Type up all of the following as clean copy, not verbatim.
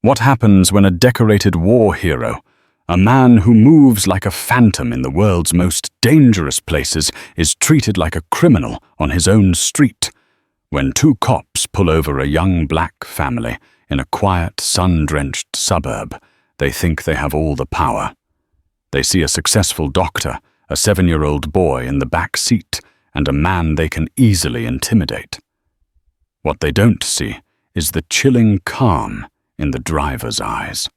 What happens when a decorated war hero, a man who moves like a phantom in the world's most dangerous places, is treated like a criminal on his own street? When two cops pull over a young black family in a quiet, sun-drenched suburb, they think they have all the power. They see a successful doctor, a 7-year-old boy in the back seat, and a man they can easily intimidate. What they don't see is the chilling calm in the driver's eyes.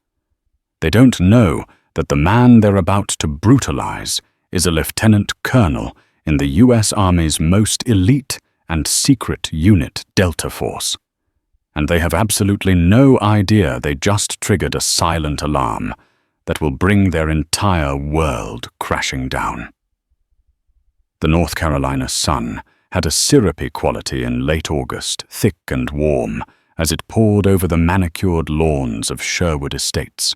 They don't know that the man they're about to brutalize is a lieutenant colonel in the US Army's most elite and secret unit, Delta Force. And they have absolutely no idea they just triggered a silent alarm that will bring their entire world crashing down. The North Carolina sun had a syrupy quality in late August, thick and warm, as it poured over the manicured lawns of Sherwood Estates.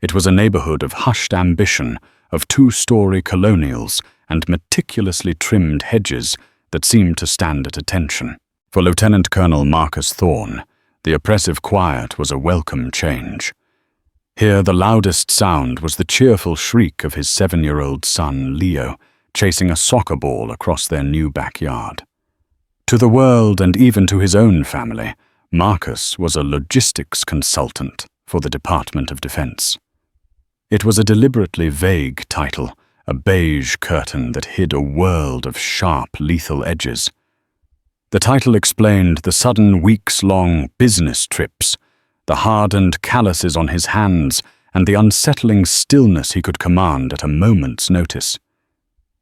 It was a neighborhood of hushed ambition, of 2-story colonials and meticulously trimmed hedges that seemed to stand at attention. For Lieutenant Colonel Marcus Thorne, the oppressive quiet was a welcome change. Here the loudest sound was the cheerful shriek of his 7-year-old son, Leo, chasing a soccer ball across their new backyard. To the world and even to his own family, Marcus was a logistics consultant for the Department of Defense. It was a deliberately vague title, a beige curtain that hid a world of sharp, lethal edges. The title explained the sudden weeks-long business trips, the hardened calluses on his hands, and the unsettling stillness he could command at a moment's notice.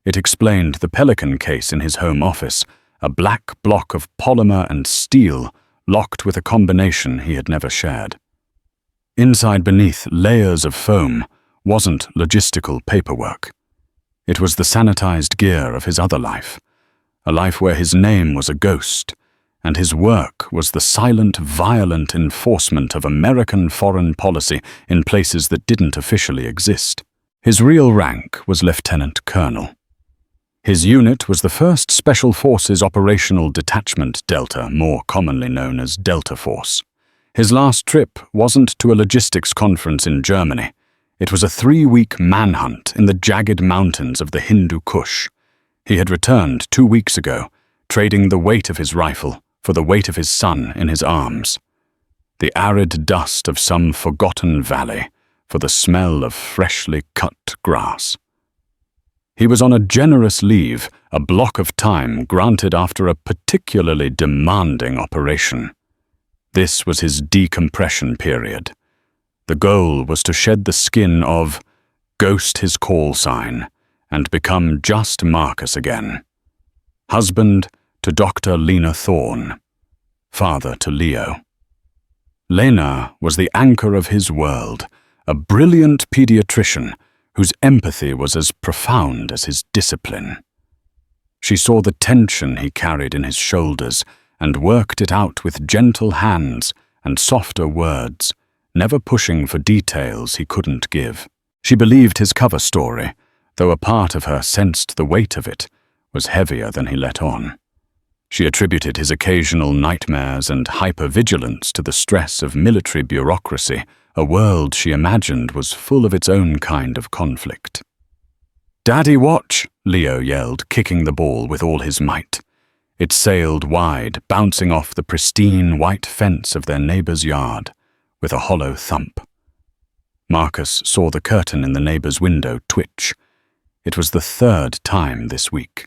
It explained the Pelican case in his home office, a black block of polymer and steel locked with a combination he had never shared. Inside beneath layers of foam wasn't logistical paperwork. It was the sanitized gear of his other life, a life where his name was a ghost, and his work was the silent, violent enforcement of American foreign policy in places that didn't officially exist. His real rank was Lieutenant Colonel. His unit was the 1st Special Forces Operational Detachment Delta, more commonly known as Delta Force. His last trip wasn't to a logistics conference in Germany. It was a 3-week manhunt in the jagged mountains of the Hindu Kush. He had returned 2 weeks ago, trading the weight of his rifle for the weight of his son in his arms. The arid dust of some forgotten valley for the smell of freshly cut grass. He was on a generous leave, a block of time granted after a particularly demanding operation. This was his decompression period. The goal was to shed the skin of, ghost his call sign, and become just Marcus again. Husband to Dr. Lena Thorne. Father to Leo. Lena was the anchor of his world, a brilliant pediatrician whose empathy was as profound as his discipline. She saw the tension he carried in his shoulders and worked it out with gentle hands and softer words, never pushing for details he couldn't give. She believed his cover story, though a part of her sensed the weight of it was heavier than he let on. She attributed his occasional nightmares and hypervigilance to the stress of military bureaucracy, a world she imagined was full of its own kind of conflict. "Daddy, watch!" Leo yelled, kicking the ball with all his might. It sailed wide, bouncing off the pristine white fence of their neighbor's yard, with a hollow thump. Marcus saw the curtain in the neighbor's window twitch. It was the 3rd time this week.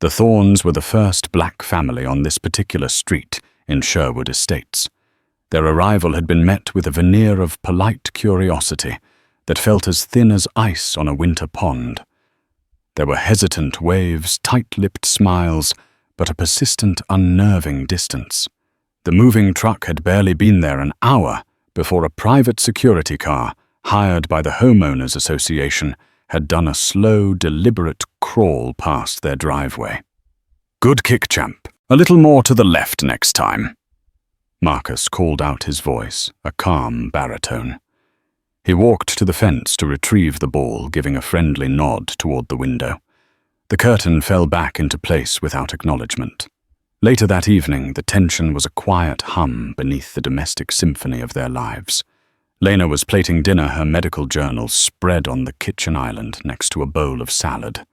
The Thornes were the first black family on this particular street in Sherwood Estates. Their arrival had been met with a veneer of polite curiosity that felt as thin as ice on a winter pond. There were hesitant waves, tight-lipped smiles, but a persistent, unnerving distance. The moving truck had barely been there an hour before a private security car, hired by the Homeowners Association, had done a slow, deliberate crawl past their driveway. "Good kick, champ. A little more to the left next time." Marcus called out his voice, a calm baritone. He walked to the fence to retrieve the ball, giving a friendly nod toward the window. The curtain fell back into place without acknowledgement. Later that evening, the tension was a quiet hum beneath the domestic symphony of their lives. Lena was plating dinner, her medical journals spread on the kitchen island next to a bowl of salad.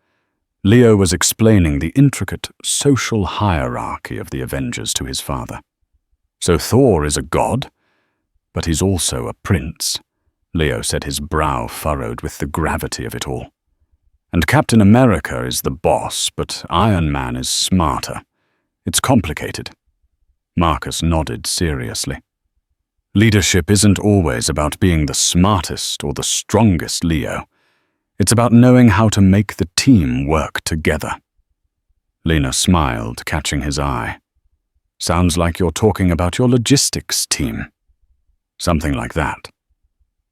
Leo was explaining the intricate social hierarchy of the Avengers to his father. So Thor is a god, but he's also a prince, Leo said, his brow furrowed with the gravity of it all. And Captain America is the boss, but Iron Man is smarter. It's complicated. Marcus nodded seriously. Leadership isn't always about being the smartest or the strongest, Leo. It's about knowing how to make the team work together. Lena smiled, catching his eye. Sounds like you're talking about your logistics team. Something like that.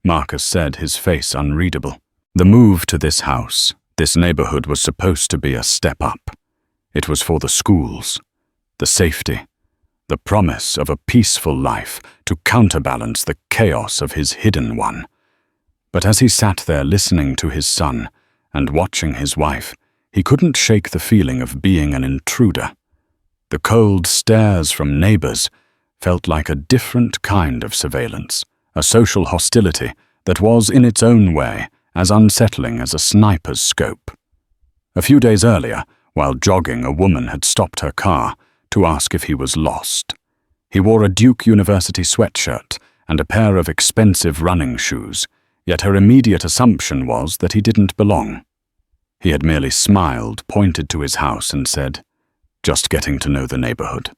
Marcus said, his face unreadable. The move to this house, this neighborhood, was supposed to be a step up. It was for the schools, the safety, the promise of a peaceful life to counterbalance the chaos of his hidden one. But as he sat there listening to his son and watching his wife, he couldn't shake the feeling of being an intruder. The cold stares from neighbors felt like a different kind of surveillance, a social hostility that was, in its own way, as unsettling as a sniper's scope. A few days earlier, while jogging, a woman had stopped her car to ask if he was lost. He wore a Duke University sweatshirt and a pair of expensive running shoes, yet her immediate assumption was that he didn't belong. He had merely smiled, pointed to his house, and said, "Just getting to know the neighborhood."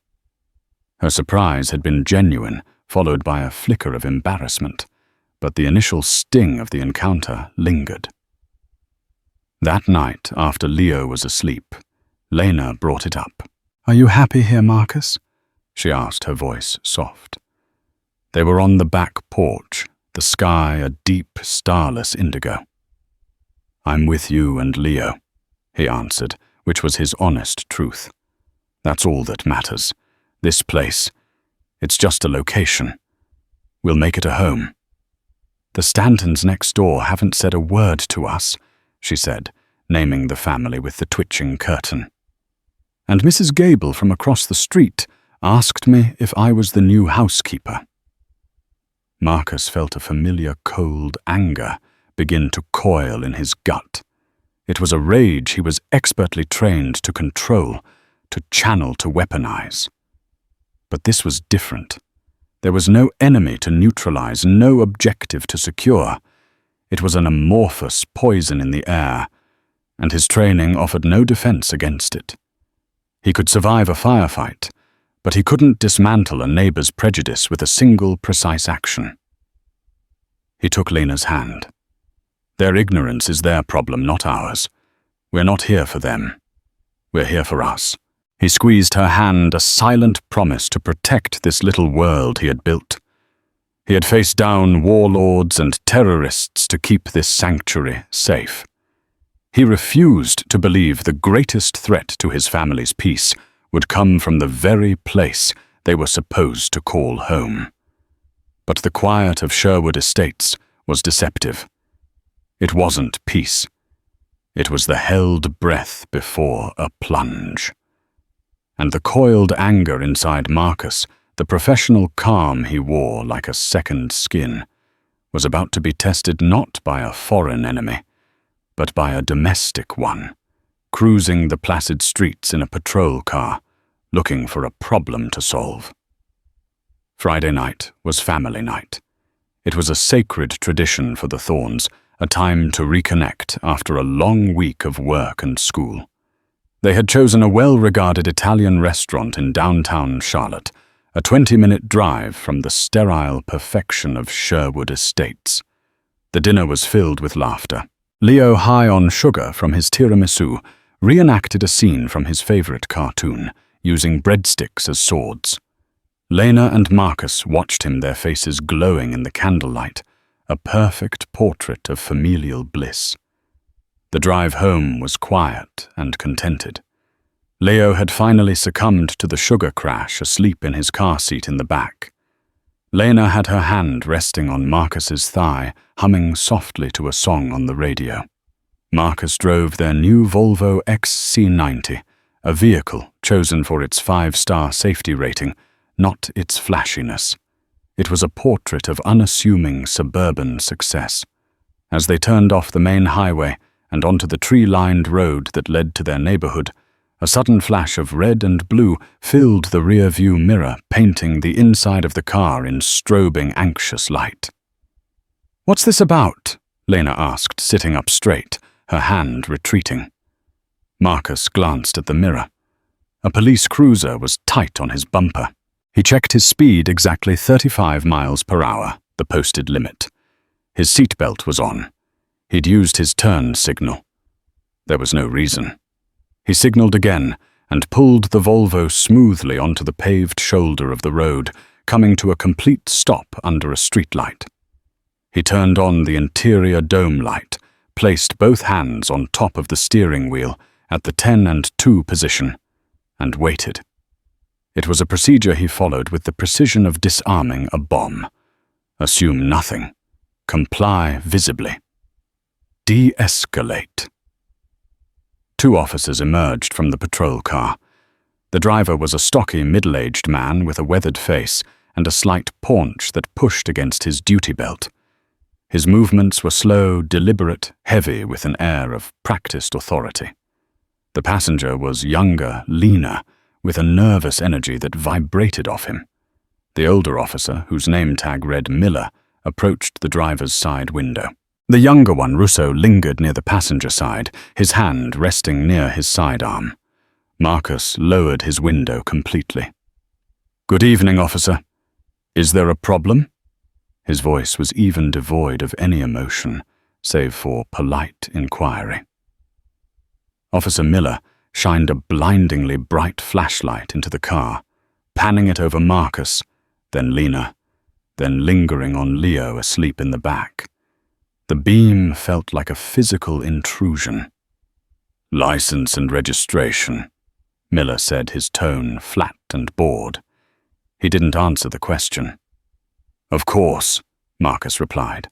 Her surprise had been genuine, followed by a flicker of embarrassment, but the initial sting of the encounter lingered. That night, after Leo was asleep, Lena brought it up. "Are you happy here, Marcus?" she asked, her voice soft. They were on the back porch, the sky a deep, starless indigo. "I'm with you and Leo," he answered, which was his honest truth. "That's all that matters. This place, it's just a location. We'll make it a home." "The Stantons next door haven't said a word to us," she said, naming the family with the twitching curtain. "And Mrs. Gable from across the street asked me if I was the new housekeeper." Marcus felt a familiar cold anger begin to coil in his gut. It was a rage he was expertly trained to control, to channel, to weaponize. But this was different. There was no enemy to neutralize, no objective to secure. It was an amorphous poison in the air, and his training offered no defense against it. He could survive a firefight, but he couldn't dismantle a neighbor's prejudice with a single precise action. He took Lena's hand. "Their ignorance is their problem, not ours. We're not here for them. We're here for us." He squeezed her hand, a silent promise to protect this little world he had built. He had faced down warlords and terrorists to keep this sanctuary safe. He refused to believe the greatest threat to his family's peace would come from the very place they were supposed to call home. But the quiet of Sherwood Estates was deceptive. It wasn't peace. It was the held breath before a plunge. And the coiled anger inside Marcus, the professional calm he wore like a second skin, was about to be tested not by a foreign enemy, but by a domestic one, cruising the placid streets in a patrol car, looking for a problem to solve. Friday night was family night. It was a sacred tradition for the Thorns, a time to reconnect after a long week of work and school. They had chosen a well-regarded Italian restaurant in downtown Charlotte, a 20-minute drive from the sterile perfection of Sherwood Estates. The dinner was filled with laughter. Leo, high on sugar from his tiramisu, reenacted a scene from his favorite cartoon, using breadsticks as swords. Lena and Marcus watched him, their faces glowing in the candlelight, a perfect portrait of familial bliss. The drive home was quiet and contented. Leo had finally succumbed to the sugar crash, asleep in his car seat in the back. Lena had her hand resting on Marcus's thigh, humming softly to a song on the radio. Marcus drove their new Volvo XC90, a vehicle chosen for its 5-star safety rating, not its flashiness. It was a portrait of unassuming suburban success. As they turned off the main highway and onto the tree-lined road that led to their neighborhood, a sudden flash of red and blue filled the rear-view mirror, painting the inside of the car in strobing, anxious light. "What's this about?" Lena asked, sitting up straight, her hand retreating. Marcus glanced at the mirror. A police cruiser was tight on his bumper. He checked his speed exactly 35 miles per hour, the posted limit. His seatbelt was on. He'd used his turn signal. There was no reason. He signaled again and pulled the Volvo smoothly onto the paved shoulder of the road, coming to a complete stop under a streetlight. He turned on the interior dome light, placed both hands on top of the steering wheel at the 10 and 2 position, and waited. It was a procedure he followed with the precision of disarming a bomb. Assume nothing. Comply visibly. De-escalate. 2 officers emerged from the patrol car. The driver was a stocky, middle-aged man with a weathered face and a slight paunch that pushed against his duty belt. His movements were slow, deliberate, heavy with an air of practiced authority. The passenger was younger, leaner, with a nervous energy that vibrated off him. The older officer, whose name tag read Miller, approached the driver's side window. The younger one, Russo, lingered near the passenger side, his hand resting near his sidearm. Marcus lowered his window completely. "Good evening, officer. Is there a problem?" His voice was even devoid of any emotion, save for polite inquiry. Officer Miller shined a blindingly bright flashlight into the car, panning it over Marcus, then Lena, then lingering on Leo asleep in the back. The beam felt like a physical intrusion. "License and registration," Miller said, his tone flat and bored. He didn't answer the question. "Of course," Marcus replied.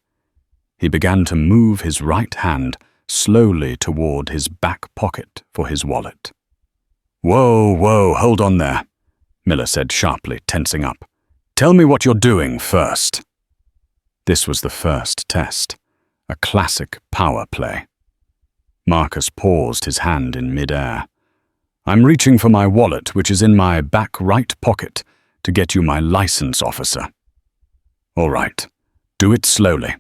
He began to move his right hand slowly toward his back pocket for his wallet. Whoa, hold on there," Miller said sharply, tensing up. "Tell me what you're doing first." This was the first test, a classic power play. Marcus paused, his hand in mid-air. "I'm reaching for my wallet, which is in my back right pocket, to get you my license, officer." "All right, do it slowly,"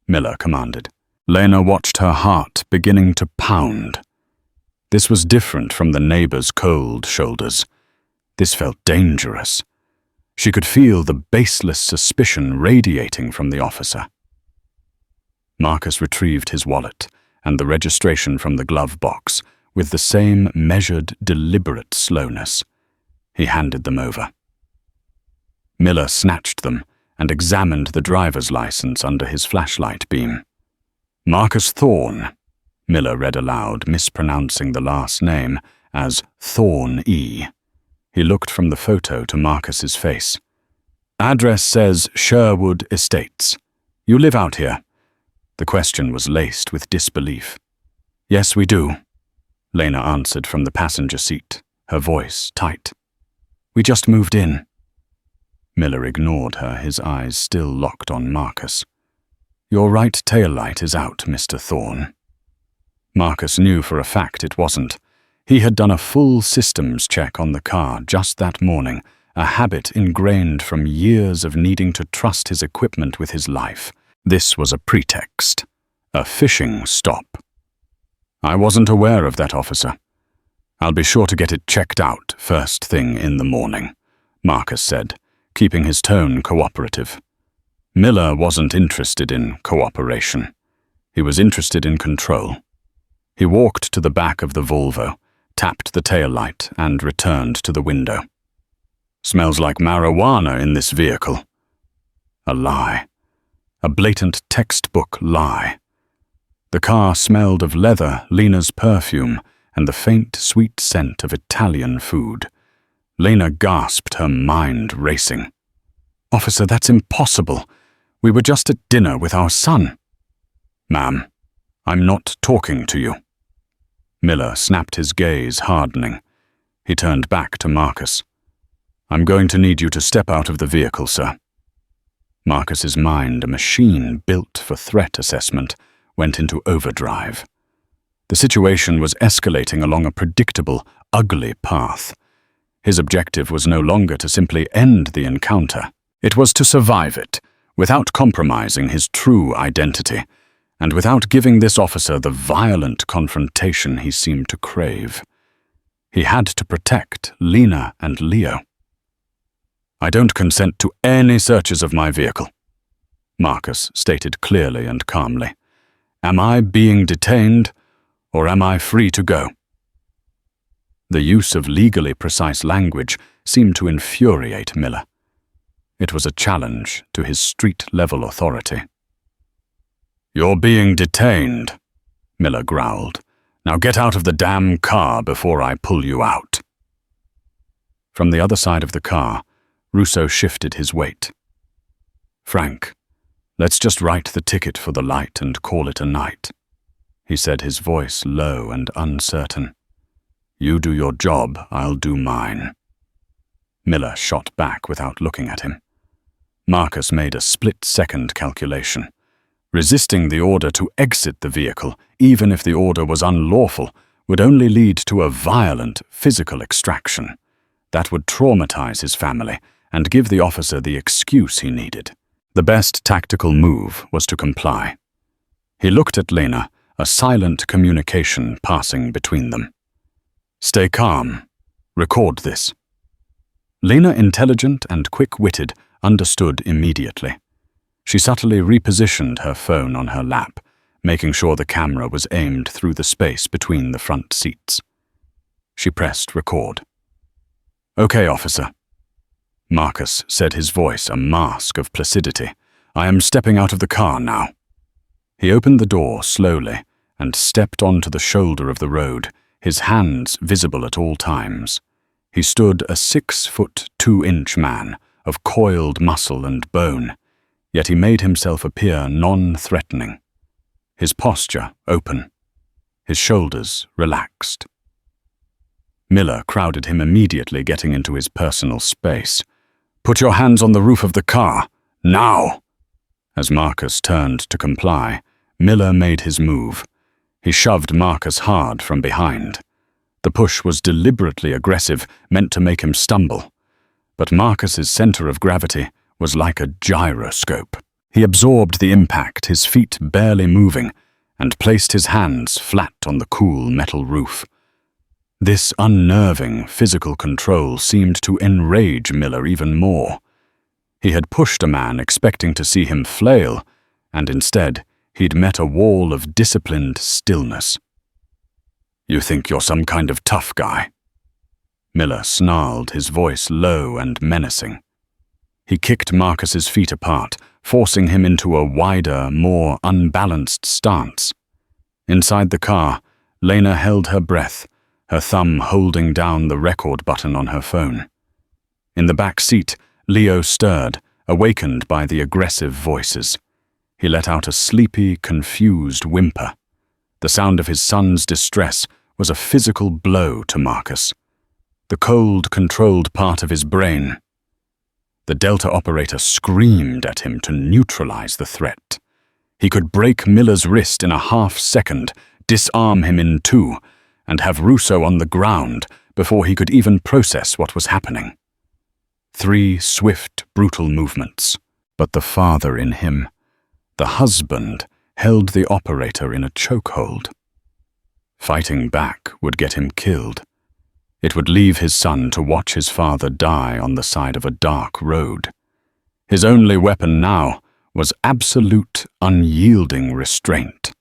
Miller commanded. Lena watched her heart beginning to pound. This was different from the neighbor's cold shoulders. This felt dangerous. She could feel the baseless suspicion radiating from the officer. Marcus retrieved his wallet and the registration from the glove box with the same measured, deliberate slowness. He handed them over. Miller snatched them and examined the driver's license under his flashlight beam. "Marcus Thorne," Miller read aloud, mispronouncing the last name as Thorne-E. He looked from the photo to Marcus's face. "Address says Sherwood Estates. You live out here?" The question was laced with disbelief. "Yes, we do," Lena answered from the passenger seat, her voice tight. "We just moved in." Miller ignored her, his eyes still locked on Marcus. "Your right taillight is out, Mr. Thorne." Marcus knew for a fact it wasn't. He had done a full systems check on the car just that morning, a habit ingrained from years of needing to trust his equipment with his life. This was a pretext, a fishing stop. "I wasn't aware of that, officer. I'll be sure to get it checked out first thing in the morning," Marcus said, keeping his tone cooperative. Miller wasn't interested in cooperation. He was interested in control. He walked to the back of the Volvo, tapped the taillight, and returned to the window. "Smells like marijuana in this vehicle." A lie. A blatant textbook lie. The car smelled of leather, Lena's perfume, and the faint, sweet scent of Italian food. Lena gasped, her mind racing. "Officer, that's impossible. We were just at dinner with our son." "Ma'am, I'm not talking to you." Miller snapped his gaze, hardening. He turned back to Marcus. "I'm going to need you to step out of the vehicle, sir." Marcus's mind, a machine built for threat assessment, went into overdrive. The situation was escalating along a predictable, ugly path. His objective was no longer to simply end the encounter. It was to survive it, without compromising his true identity, and without giving this officer the violent confrontation he seemed to crave. He had to protect Lena and Leo. "I don't consent to any searches of my vehicle," Marcus stated clearly and calmly. "Am I being detained, or am I free to go?" The use of legally precise language seemed to infuriate Miller. It was a challenge to his street-level authority. "You're being detained," Miller growled. "Now get out of the damn car before I pull you out." From the other side of the car, Russo shifted his weight. "Frank, let's just write the ticket for the light and call it a night," he said, his voice low and uncertain. "You do your job, I'll do mine." Miller shot back without looking at him. Marcus made a split-second calculation. Resisting the order to exit the vehicle, even if the order was unlawful, would only lead to a violent physical extraction. That would traumatize his family and give the officer the excuse he needed. The best tactical move was to comply. He looked at Lena, a silent communication passing between them. "Stay calm. Record this." Lena, intelligent and quick-witted, understood immediately. She subtly repositioned her phone on her lap, making sure the camera was aimed through the space between the front seats. She pressed record. "Okay, officer." Marcus said, his voice a mask of placidity. "I am stepping out of the car now." He opened the door slowly and stepped onto the shoulder of the road, his hands visible at all times. He stood a 6'2" man of coiled muscle and bone, yet he made himself appear non-threatening. His posture open, his shoulders relaxed. Miller crowded him immediately, getting into his personal space. "Put your hands on the roof of the car, now!" As Marcus turned to comply, Miller made his move. He shoved Marcus hard from behind. The push was deliberately aggressive, meant to make him stumble. But Marcus's center of gravity was like a gyroscope. He absorbed the impact, his feet barely moving, and placed his hands flat on the cool metal roof. This unnerving physical control seemed to enrage Miller even more. He had pushed a man expecting to see him flail, and instead he'd met a wall of disciplined stillness. "You think you're some kind of tough guy?" Miller snarled, his voice low and menacing. He kicked Marcus's feet apart, forcing him into a wider, more unbalanced stance. Inside the car, Lena held her breath, her thumb holding down the record button on her phone. In the back seat, Leo stirred, awakened by the aggressive voices. He let out a sleepy, confused whimper. The sound of his son's distress was a physical blow to Marcus. The cold, controlled part of his brain. The Delta operator screamed at him to neutralize the threat. He could break Miller's wrist in a half-second, disarm him in two, and have Russo on the ground before he could even process what was happening. 3 swift, brutal movements. But the father in him, the husband, held the operator in a chokehold. Fighting back would get him killed. It would leave his son to watch his father die on the side of a dark road. His only weapon now was absolute, unyielding restraint.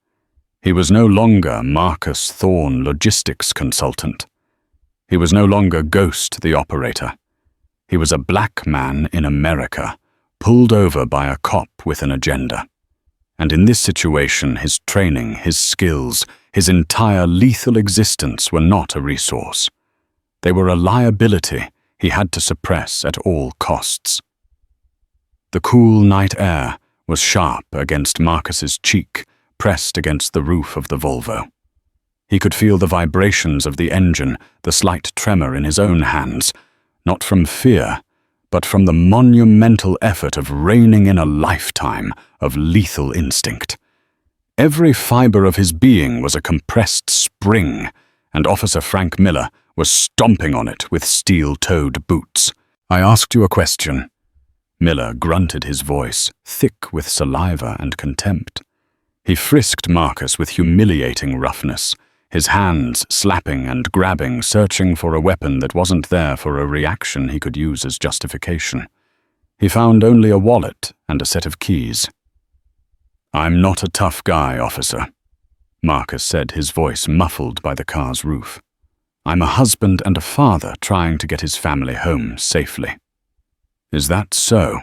He was no longer Marcus Thorne, logistics consultant. He was no longer Ghost, the operator. He was a black man in America, pulled over by a cop with an agenda. And in this situation, his training, his skills, his entire lethal existence were not a resource. They were a liability he had to suppress at all costs. The cool night air was sharp against Marcus's cheek, pressed against the roof of the Volvo. He could feel the vibrations of the engine, the slight tremor in his own hands, not from fear, but from the monumental effort of reining in a lifetime of lethal instinct. Every fiber of his being was a compressed spring, and Officer Frank Miller was stomping on it with steel-toed boots. "I asked you a question." Miller grunted, his voice thick with saliva and contempt. He frisked Marcus with humiliating roughness, his hands slapping and grabbing, searching for a weapon that wasn't there for a reaction he could use as justification. He found only a wallet and a set of keys. "I'm not a tough guy, officer," Marcus said, his voice muffled by the car's roof. "I'm a husband and a father trying to get his family home safely." "Is that so?"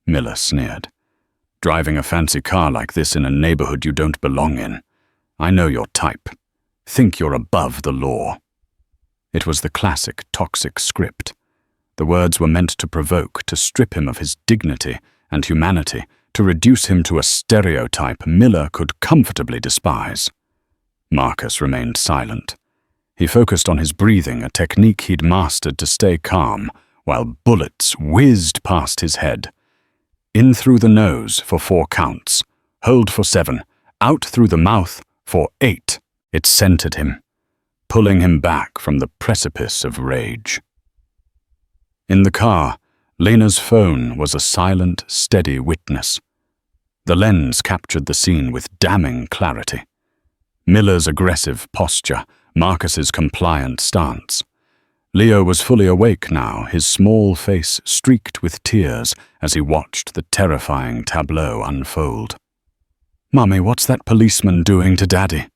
Miller sneered. "Driving a fancy car like this in a neighborhood you don't belong in. I know your type. Think you're above the law." It was the classic toxic script. The words were meant to provoke, to strip him of his dignity and humanity, to reduce him to a stereotype Miller could comfortably despise. Marcus remained silent. He focused on his breathing, a technique he'd mastered to stay calm, while bullets whizzed past his head. In through the nose for 4 counts, hold for 7, out through the mouth for 8. It centered him, pulling him back from the precipice of rage. In the car, Lena's phone was a silent, steady witness. The lens captured the scene with damning clarity. Miller's aggressive posture, Marcus's compliant stance. Leo was fully awake now, his small face streaked with tears as he watched the terrifying tableau unfold. "Mummy, what's that policeman doing to Daddy?"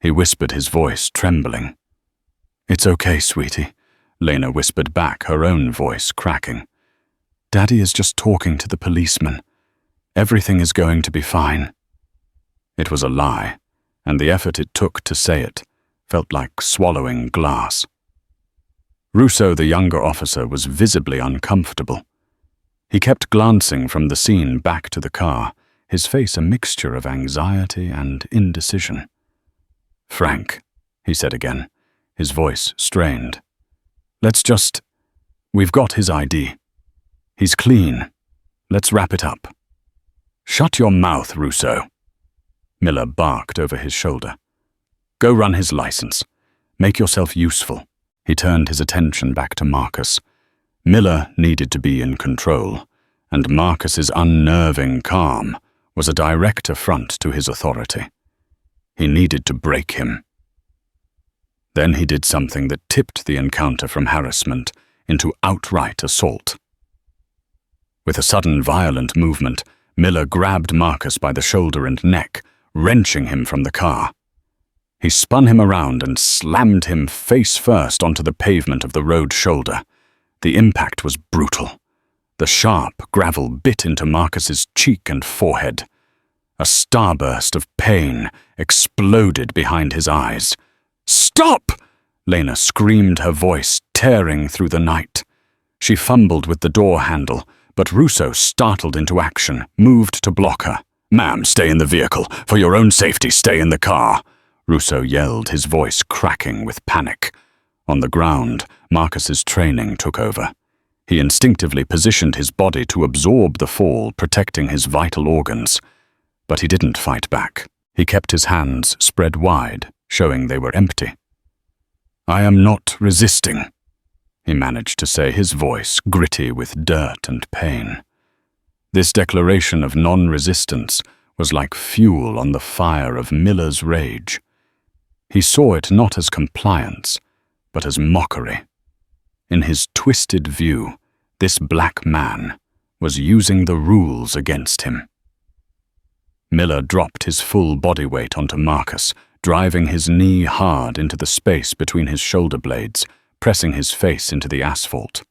He whispered, his voice trembling. "It's okay, sweetie," Lena whispered back, her own voice cracking. "Daddy is just talking to the policeman. Everything is going to be fine." It was a lie, and the effort it took to say it felt like swallowing glass. Russo, the younger officer, was visibly uncomfortable. He kept glancing from the scene back to the car, his face a mixture of anxiety and indecision. "Frank," he said again, his voice strained. We've got his ID. He's clean. Let's wrap it up." "Shut your mouth, Russo," Miller barked over his shoulder. "Go run his license. Make yourself useful." He turned his attention back to Marcus. Miller needed to be in control, and Marcus's unnerving calm was a direct affront to his authority. He needed to break him. Then he did something that tipped the encounter from harassment into outright assault. With a sudden violent movement, Miller grabbed Marcus by the shoulder and neck, wrenching him from the car. He spun him around and slammed him face first onto the pavement of the road shoulder. The impact was brutal. The sharp gravel bit into Marcus's cheek and forehead. A starburst of pain exploded behind his eyes. "Stop!" Lena screamed, her voice tearing through the night. She fumbled with the door handle, but Russo, startled into action, moved to block her. "Ma'am, stay in the vehicle. For your own safety, stay in the car," Russo yelled, his voice cracking with panic. On the ground, Marcus's training took over. He instinctively positioned his body to absorb the fall, protecting his vital organs. But he didn't fight back. He kept his hands spread wide, showing they were empty. "I am not resisting," he managed to say, his voice gritty with dirt and pain. This declaration of non-resistance was like fuel on the fire of Miller's rage. He saw it not as compliance, but as mockery. In his twisted view, this black man was using the rules against him. Miller dropped his full body weight onto Marcus, driving his knee hard into the space between his shoulder blades, pressing his face into the asphalt.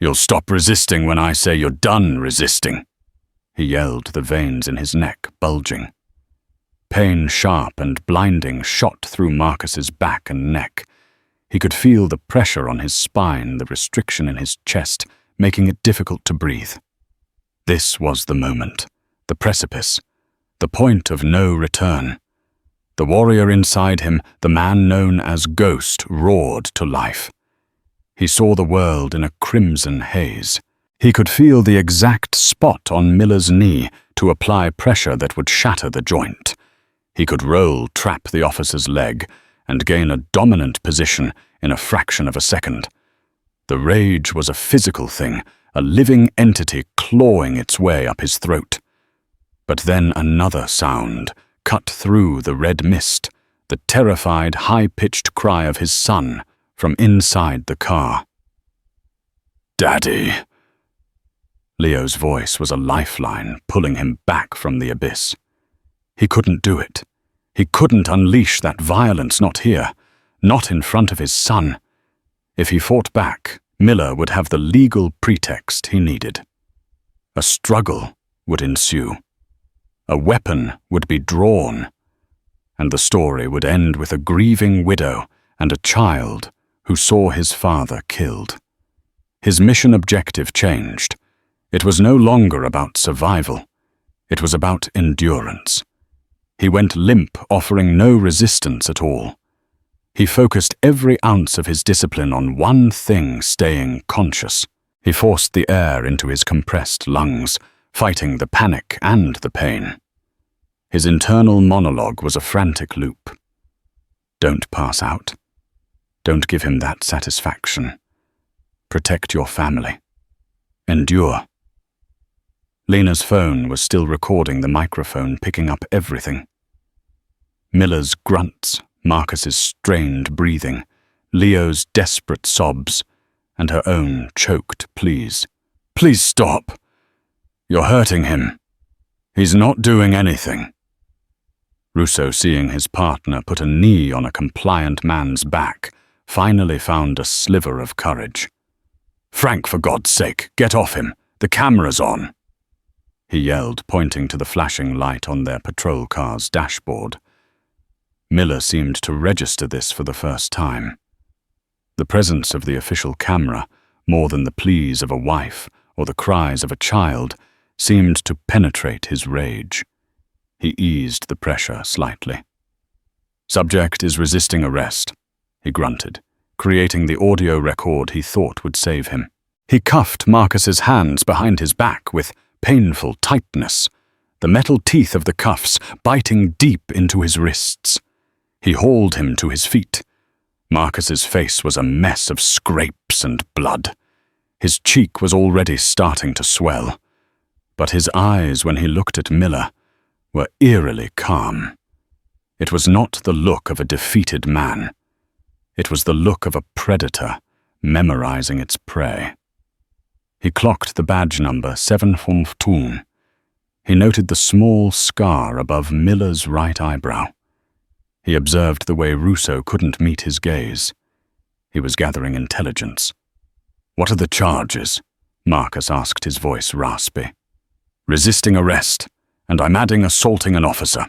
"You'll stop resisting when I say you're done resisting," he yelled, the veins in his neck bulging. Pain, sharp and blinding, shot through Marcus's back and neck. He could feel the pressure on his spine, the restriction in his chest, making it difficult to breathe. This was the moment, the precipice, the point of no return. The warrior inside him, the man known as Ghost, roared to life. He saw the world in a crimson haze. He could feel the exact spot on Miller's knee to apply pressure that would shatter the joint. He could trap the officer's leg, and gain a dominant position in a fraction of a second. The rage was a physical thing, a living entity clawing its way up his throat. But then another sound cut through the red mist, the terrified, high-pitched cry of his son from inside the car. "Daddy!" Leo's voice was a lifeline, pulling him back from the abyss. He couldn't do it. He couldn't unleash that violence, not here, not in front of his son. If he fought back, Miller would have the legal pretext he needed. A struggle would ensue. A weapon would be drawn, and the story would end with a grieving widow and a child who saw his father killed. His mission objective changed. It was no longer about survival. It was about endurance. He went limp, offering no resistance at all. He focused every ounce of his discipline on one thing: staying conscious. He forced the air into his compressed lungs, fighting the panic and the pain. His internal monologue was a frantic loop. Don't pass out. Don't give him that satisfaction. Protect your family. Endure. Lena's phone was still recording the microphone, picking up everything. Miller's grunts, Marcus's strained breathing, Leo's desperate sobs, and her own choked pleas. "Please stop. You're hurting him. He's not doing anything." Russo, seeing his partner put a knee on a compliant man's back, finally found a sliver of courage. "Frank, for God's sake, get off him. The camera's on," he yelled, pointing to the flashing light on their patrol car's dashboard. Miller seemed to register this for the first time. The presence of the official camera, more than the pleas of a wife or the cries of a child, seemed to penetrate his rage. He eased the pressure slightly. "Subject is resisting arrest," he grunted, creating the audio record he thought would save him. He cuffed Marcus's hands behind his back with painful tightness, the metal teeth of the cuffs biting deep into his wrists. He hauled him to his feet. Marcus's face was a mess of scrapes and blood. His cheek was already starting to swell, but his eyes, when he looked at Miller, were eerily calm. It was not the look of a defeated man. It was the look of a predator memorizing its prey. He clocked the badge number 752. He noted the small scar above Miller's right eyebrow. He observed the way Russo couldn't meet his gaze. He was gathering intelligence. "What are the charges?" Marcus asked, his voice raspy. "Resisting arrest, and I'm adding assaulting an officer,"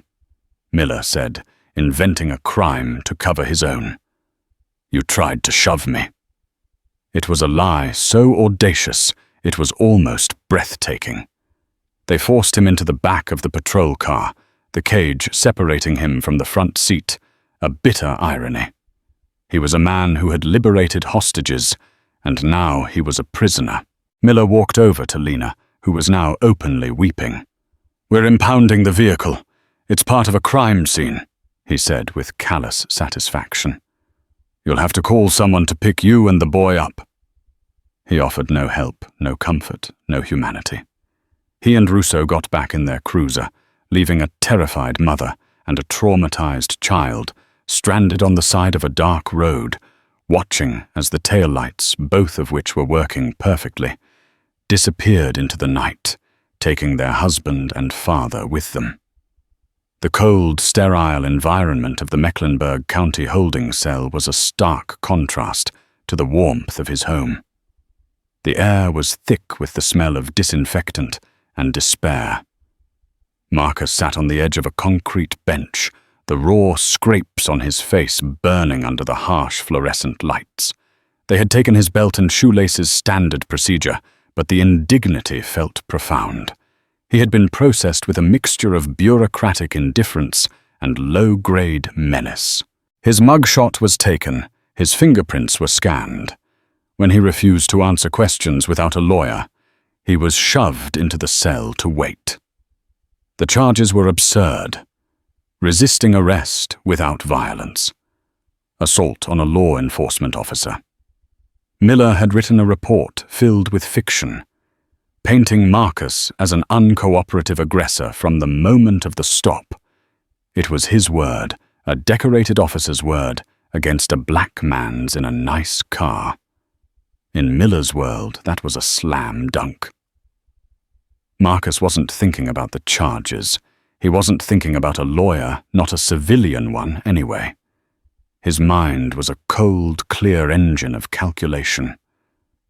Miller said, inventing a crime to cover his own. "You tried to shove me." It was a lie so audacious it was almost breathtaking. They forced him into the back of the patrol car, the cage separating him from the front seat, a bitter irony. He was a man who had liberated hostages, and now he was a prisoner. Miller walked over to Lena, who was now openly weeping. "We're impounding the vehicle. It's part of a crime scene," he said with callous satisfaction. "You'll have to call someone to pick you and the boy up." He offered no help, no comfort, no humanity. He and Russo got back in their cruiser, leaving a terrified mother and a traumatized child stranded on the side of a dark road, watching as the taillights, both of which were working perfectly, disappeared into the night, taking their husband and father with them. The cold, sterile environment of the Mecklenburg County holding cell was a stark contrast to the warmth of his home. The air was thick with the smell of disinfectant and despair. Marcus sat on the edge of a concrete bench, the raw scrapes on his face burning under the harsh fluorescent lights. They had taken his belt and shoelaces standard procedure, but the indignity felt profound. He had been processed with a mixture of bureaucratic indifference and low-grade menace. His mugshot was taken, his fingerprints were scanned. When he refused to answer questions without a lawyer, he was shoved into the cell to wait. The charges were absurd. Resisting arrest without violence. Assault on a law enforcement officer. Miller had written a report filled with fiction, painting Marcus as an uncooperative aggressor from the moment of the stop. It was his word, a decorated officer's word, against a black man's in a nice car. In Miller's world, that was a slam dunk. Marcus wasn't thinking about the charges. He wasn't thinking about a lawyer, not a civilian one anyway. His mind was a cold, clear engine of calculation.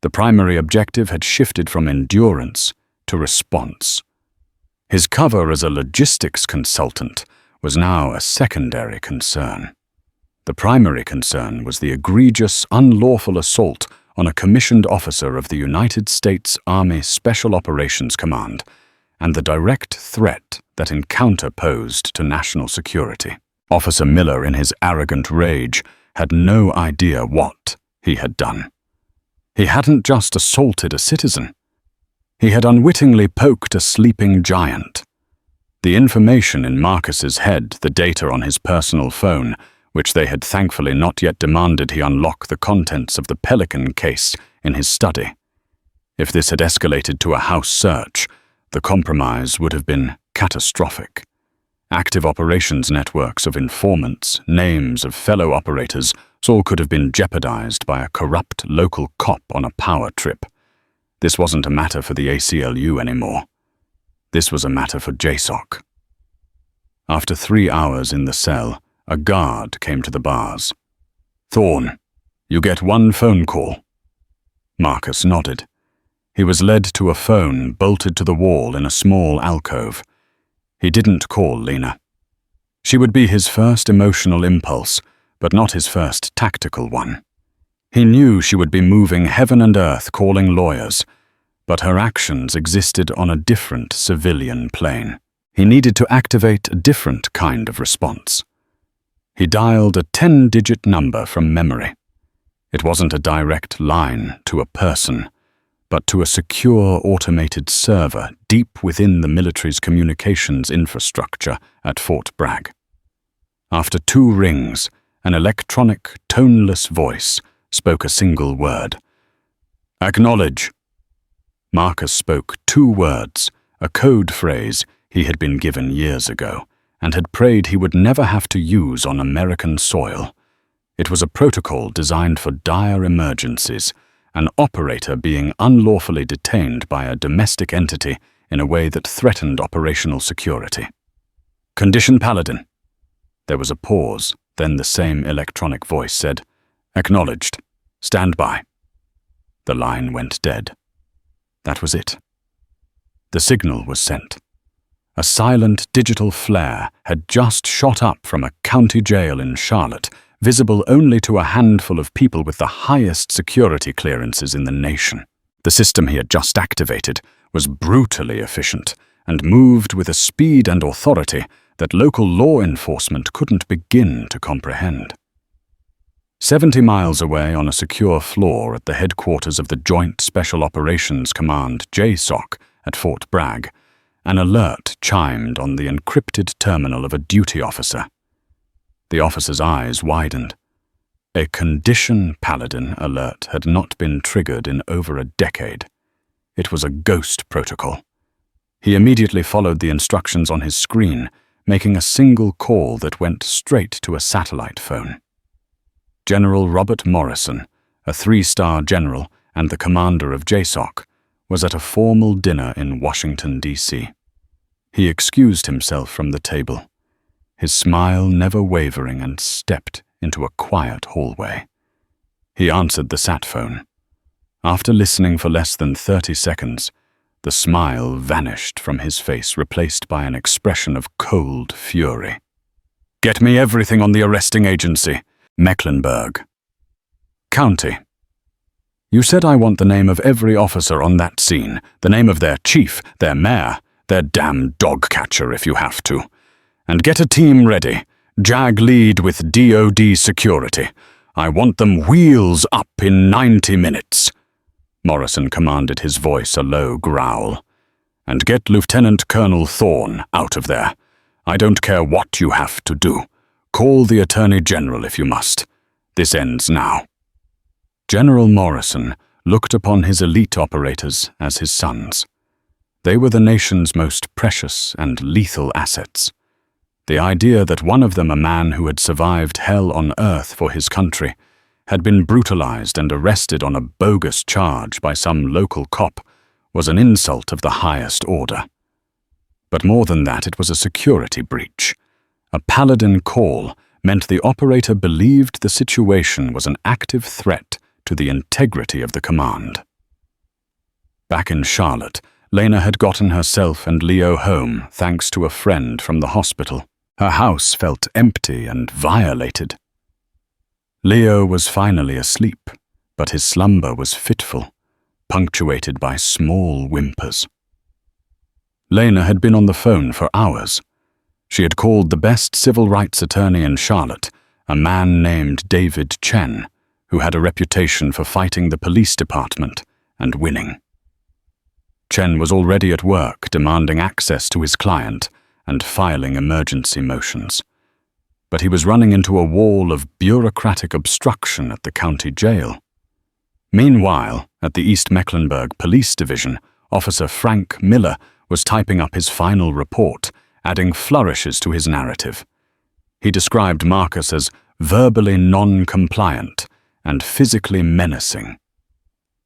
The primary objective had shifted from endurance to response. His cover as a logistics consultant was now a secondary concern. The primary concern was the egregious, unlawful assault on a commissioned officer of the United States Army Special Operations Command and the direct threat that encounter posed to national security. Officer Miller, in his arrogant rage, had no idea what he had done. He hadn't just assaulted a citizen. He had unwittingly poked a sleeping giant. The information in Marcus's head, the data on his personal phone, which they had thankfully not yet demanded he unlock the contents of the Pelican case in his study. If this had escalated to a house search, the compromise would have been catastrophic. Active operations networks of informants, names of fellow operators, all could have been jeopardized by a corrupt local cop on a power trip. This wasn't a matter for the ACLU anymore. This was a matter for JSOC. After 3 hours in the cell, a guard came to the bars. "Thorne, you get 1 phone call." Marcus nodded. He was led to a phone bolted to the wall in a small alcove. He didn't call Lena. She would be his first emotional impulse, but not his first tactical one. He knew she would be moving heaven and earth calling lawyers, but her actions existed on a different civilian plane. He needed to activate a different kind of response. He dialed a 10-digit number from memory. It wasn't a direct line to a person, but to a secure automated server deep within the military's communications infrastructure at Fort Bragg. After 2 rings, an electronic, toneless voice spoke a single word. "Acknowledge." Marcus spoke 2 words, a code phrase he had been given years ago, and had prayed he would never have to use on American soil. It was a protocol designed for dire emergencies, an operator being unlawfully detained by a domestic entity in a way that threatened operational security. "Condition Paladin." There was a pause, then the same electronic voice said, "Acknowledged. Stand by." The line went dead. That was it. The signal was sent. A silent digital flare had just shot up from a county jail in Charlotte, visible only to a handful of people with the highest security clearances in the nation. The system he had just activated was brutally efficient and moved with a speed and authority that local law enforcement couldn't begin to comprehend. 70 miles away on a secure floor at the headquarters of the Joint Special Operations Command JSOC at Fort Bragg, an alert chimed on the encrypted terminal of a duty officer. The officer's eyes widened. A Condition Paladin alert had not been triggered in over a decade. It was a ghost protocol. He immediately followed the instructions on his screen, making a single call that went straight to a satellite phone. General Robert Morrison, a 3-star general and the commander of JSOC, was at a formal dinner in Washington, D.C. He excused himself from the table, his smile never wavering, and stepped into a quiet hallway. He answered the sat phone. After listening for less than 30 seconds, the smile vanished from his face, replaced by an expression of cold fury. "Get me everything on the arresting agency. Mecklenburg. County. You said I want the name of every officer on that scene, the name of their chief, their mayor, their damn dog catcher if you have to. And get a team ready. Jag lead with DOD security. I want them wheels up in 90 minutes. Morrison commanded, his voice a low growl. And get Lieutenant Colonel Thorne out of there. I don't care what you have to do. Call the Attorney General if you must. This ends now. General Morrison looked upon his elite operators as his sons. They were the nation's most precious and lethal assets. The idea that one of them, a man who had survived hell on earth for his country, had been brutalized and arrested on a bogus charge by some local cop was an insult of the highest order. But more than that, it was a security breach. A Paladin call meant the operator believed the situation was an active threat to the integrity of the command. Back in Charlotte, Lena had gotten herself and Leo home thanks to a friend from the hospital. Her house felt empty and violated. Leo was finally asleep, but his slumber was fitful, punctuated by small whimpers. Lena had been on the phone for hours. She had called the best civil rights attorney in Charlotte, a man named David Chen, who had a reputation for fighting the police department and winning. Chen was already at work demanding access to his client and filing emergency motions. But he was running into a wall of bureaucratic obstruction at the county jail. Meanwhile, at the East Mecklenburg Police Division, Officer Frank Miller was typing up his final report, adding flourishes to his narrative. He described Marcus as verbally non-compliant and physically menacing.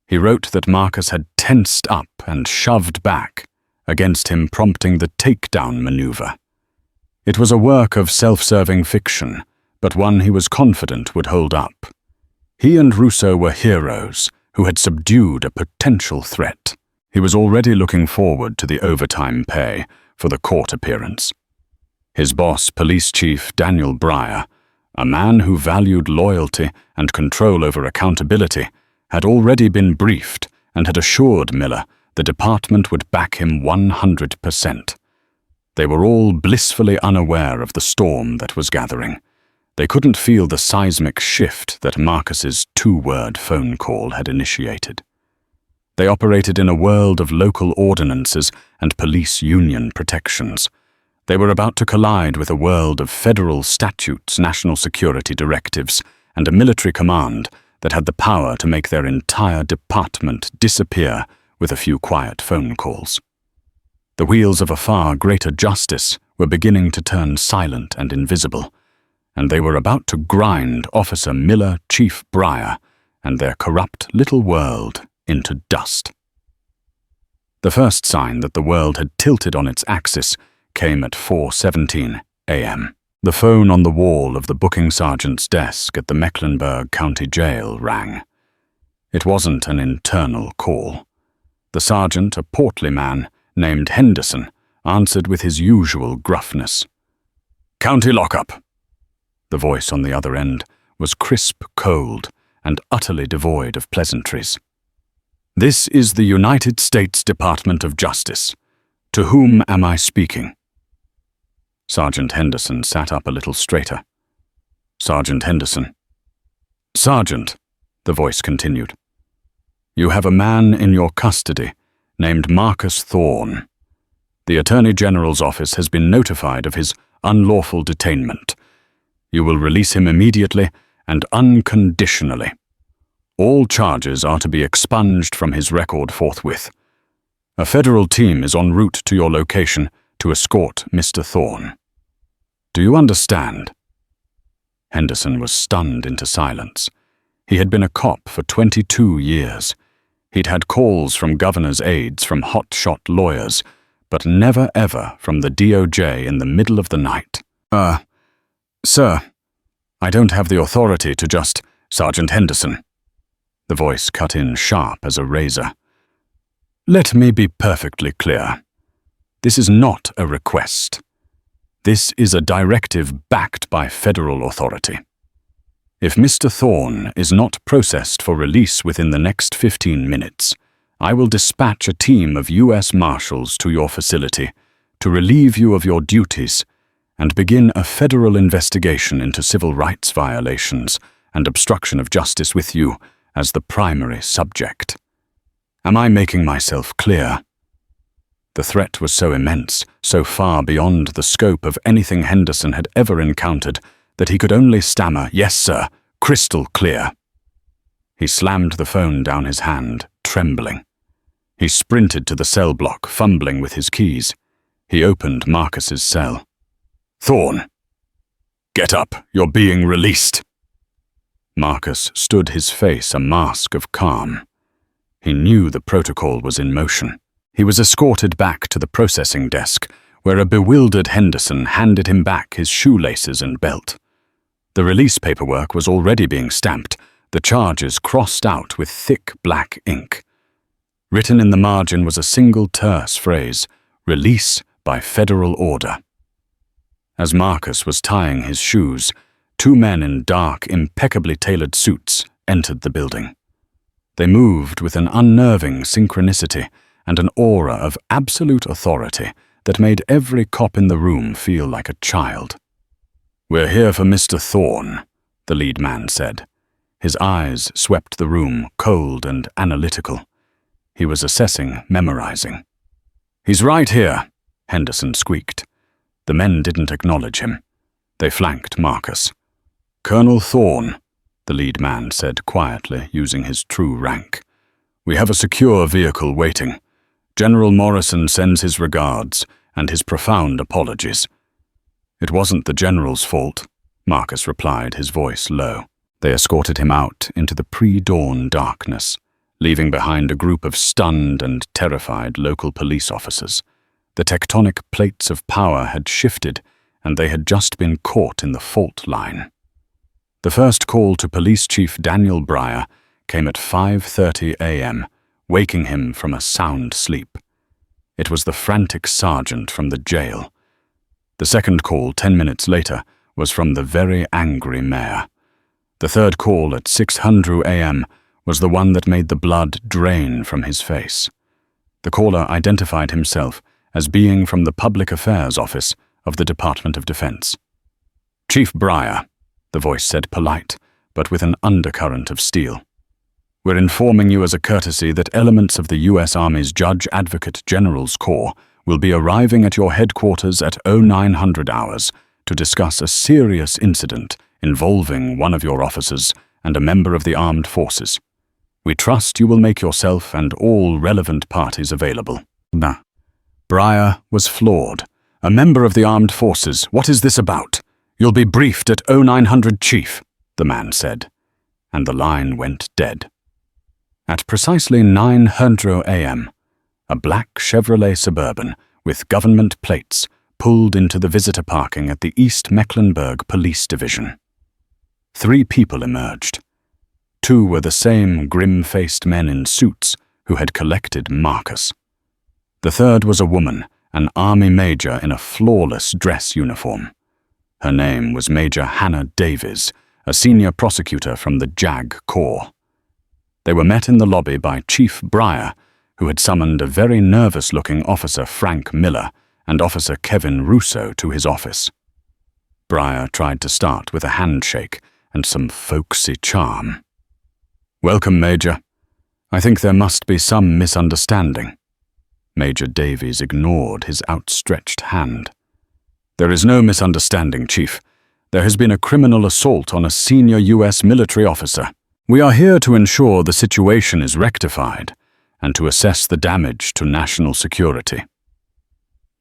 He wrote that Marcus had tensed up and shoved back, against him prompting the takedown maneuver. It was a work of self-serving fiction, but one he was confident would hold up. He and Russo were heroes who had subdued a potential threat. He was already looking forward to the overtime pay for the court appearance. His boss, Police Chief Daniel Breyer, a man who valued loyalty and control over accountability, had already been briefed and had assured Miller the department would back him 100%. They were all blissfully unaware of the storm that was gathering. They couldn't feel the seismic shift that Marcus's two-word phone call had initiated. They operated in a world of local ordinances and police union protections. They were about to collide with a world of federal statutes, national security directives, and a military command that had the power to make their entire department disappear with a few quiet phone calls. The wheels of a far greater justice were beginning to turn silent and invisible, and they were about to grind Officer Miller, Chief Breyer, and their corrupt little world into dust. The first sign that the world had tilted on its axis came at 4:17 a.m. The phone on the wall of the booking sergeant's desk at the Mecklenburg County Jail rang. It wasn't an internal call. The sergeant, a portly man named Henderson, answered with his usual gruffness. "County lockup." The voice on the other end was crisp, cold, and utterly devoid of pleasantries. "This is the United States Department of Justice. To whom am I speaking?" Sergeant Henderson sat up a little straighter. "Sergeant Henderson." "Sergeant," the voice continued, "you have a man in your custody named Marcus Thorne. The Attorney General's office has been notified of his unlawful detainment. You will release him immediately and unconditionally. All charges are to be expunged from his record forthwith. A federal team is en route to your location to escort Mr. Thorne. Do you understand?" Henderson was stunned into silence. He had been a cop for 22 years. He'd had calls from governor's aides, from hotshot lawyers, but never ever from the DOJ in the middle of the night. Sir, I don't have the authority to just—" "Sergeant Henderson." The voice cut in sharp as a razor. "Let me be perfectly clear. This is not a request. This is a directive backed by federal authority. If Mr. Thorne is not processed for release within the next 15 minutes, I will dispatch a team of U.S. Marshals to your facility to relieve you of your duties and begin a federal investigation into civil rights violations and obstruction of justice with you as the primary subject. Am I making myself clear? The threat was so immense, so far beyond the scope of anything Henderson had ever encountered, that he could only stammer, "Yes, sir, crystal clear." He slammed the phone down his hand, trembling. He sprinted to the cell block, fumbling with his keys. He opened Marcus's cell. "Thorne! Get up, you're being released." Marcus stood, his face a mask of calm. He knew the protocol was in motion. He was escorted back to the processing desk, where a bewildered Henderson handed him back his shoelaces and belt. The release paperwork was already being stamped, the charges crossed out with thick black ink. Written in the margin was a single terse phrase, "Release by federal order." As Marcus was tying his shoes, two men in dark, impeccably tailored suits entered the building. They moved with an unnerving synchronicity and an aura of absolute authority that made every cop in the room feel like a child. "We're here for Mr. Thorne," the lead man said. His eyes swept the room, cold and analytical. He was assessing, memorizing. "He's right here," Henderson squeaked. The men didn't acknowledge him. They flanked Marcus. "Colonel Thorne," the lead man said quietly, using his true rank. "We have a secure vehicle waiting. General Morrison sends his regards and his profound apologies." "It wasn't the general's fault," Marcus replied, his voice low. They escorted him out into the pre-dawn darkness, leaving behind a group of stunned and terrified local police officers. The tectonic plates of power had shifted, and they had just been caught in the fault line. The first call to Police Chief Daniel Breyer came at 5:30 a.m., waking him from a sound sleep. It was the frantic sergeant from the jail. The second call, 10 minutes later, was from the very angry mayor. The third call at 6:00 a.m. was the one that made the blood drain from his face. The caller identified himself as being from the Public Affairs Office of the Department of Defense. "Chief Breyer," the voice said, polite, but with an undercurrent of steel. "We're informing you as a courtesy that elements of the U.S. Army's Judge Advocate General's Corps will be arriving at your headquarters at 0900 hours to discuss a serious incident involving one of your officers and a member of the armed forces. We trust you will make yourself and all relevant parties available." Breyer was floored. "A member of the armed forces, what is this about? You'll be briefed at 0900, Chief," the man said, and the line went dead. At precisely 9:00 a.m., a black Chevrolet Suburban with government plates pulled into the visitor parking at the East Mecklenburg Police Division. 3 people emerged. 2 were the same grim-faced men in suits who had collected Marcus. The third was a woman, an Army major in a flawless dress uniform. Her name was Major Hannah Davies, a senior prosecutor from the JAG Corps. They were met in the lobby by Chief Breyer, who had summoned a very nervous-looking Officer Frank Miller and Officer Kevin Russo to his office. Breyer tried to start with a handshake and some folksy charm. "Welcome, Major. I think there must be some misunderstanding." Major Davies ignored his outstretched hand. "There is no misunderstanding, Chief. There has been a criminal assault on a senior U.S. military officer. We are here to ensure the situation is rectified and to assess the damage to national security."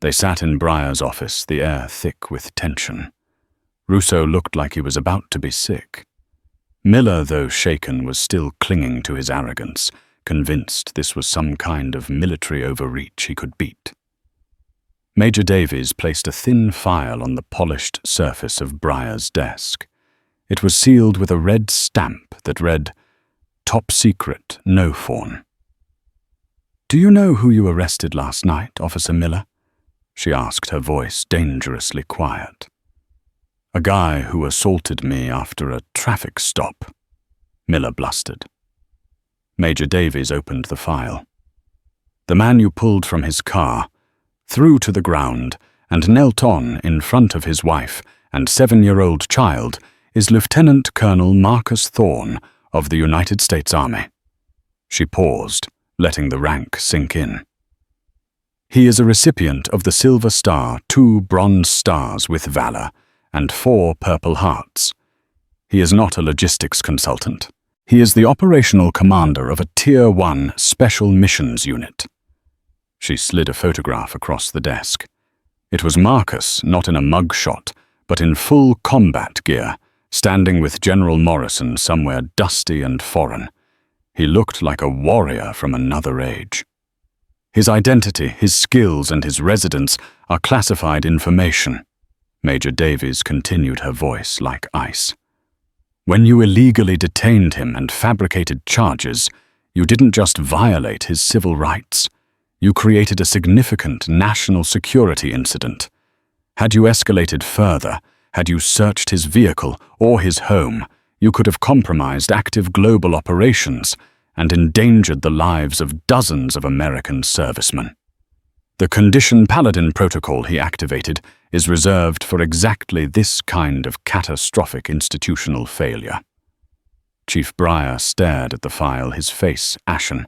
They sat in Breyer's office, the air thick with tension. Russo looked like he was about to be sick. Miller, though shaken, was still clinging to his arrogance, convinced this was some kind of military overreach he could beat. Major Davies placed a thin file on the polished surface of Breyer's desk. It was sealed with a red stamp that read, "Top secret, no phone." "Do you know who you arrested last night, Officer Miller?" she asked, her voice dangerously quiet. "A guy who assaulted me after a traffic stop," Miller blustered. Major Davies opened the file. "The man you pulled from his car, threw to the ground, and knelt on in front of his wife and 7-year-old child is Lieutenant Colonel Marcus Thorne of the United States Army. She paused, letting the rank sink in. He is a recipient of the Silver Star, 2 Bronze Stars with Valor, and 4 Purple Hearts. He is not a logistics consultant. He is the operational commander of a Tier 1 Special Missions Unit. She slid a photograph across the desk. It was Marcus, not in a mugshot, but in full combat gear, standing with General Morrison somewhere dusty and foreign. He looked like a warrior from another age. His identity, his skills, and his residence are classified information. Major Davies continued, her voice like ice. When you illegally detained him and fabricated charges, you didn't just violate his civil rights. You created a significant national security incident. Had you escalated further, had you searched his vehicle or his home, you could have compromised active global operations and endangered the lives of dozens of American servicemen. The Condition Paladin protocol he activated is reserved for exactly this kind of catastrophic institutional failure. Chief Breyer stared at the file, his face ashen.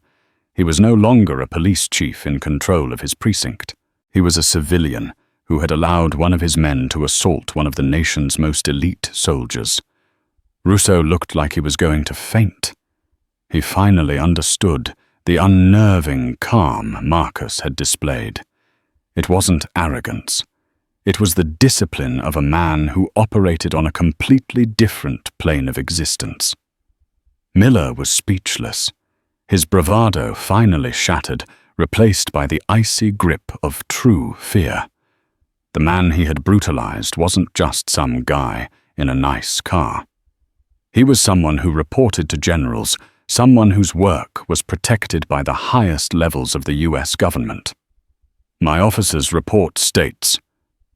He was no longer a police chief in control of his precinct. He was a civilian who had allowed one of his men to assault one of the nation's most elite soldiers. Russo looked like he was going to faint. He finally understood the unnerving calm Marcus had displayed. It wasn't arrogance. It was the discipline of a man who operated on a completely different plane of existence. Miller was speechless. His bravado finally shattered, replaced by the icy grip of true fear. The man he had brutalized wasn't just some guy in a nice car. He was someone who reported to generals, someone whose work was protected by the highest levels of the U.S. government. My officer's report states,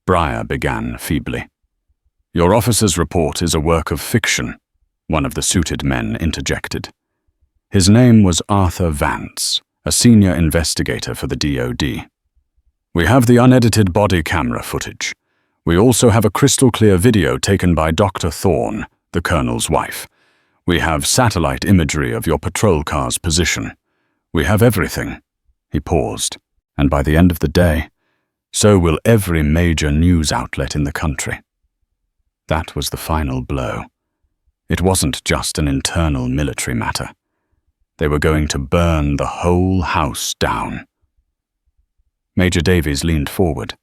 Breyer began feebly. Your officer's report is a work of fiction, one of the suited men interjected. His name was Arthur Vance, a senior investigator for the DoD. We have the unedited body camera footage. We also have a crystal-clear video taken by Dr. Thorne, the colonel's wife. We have satellite imagery of your patrol car's position. We have everything. He paused, and by the end of the day, so will every major news outlet in the country. That was the final blow. It wasn't just an internal military matter. They were going to burn the whole house down. Major Davies leaned forward.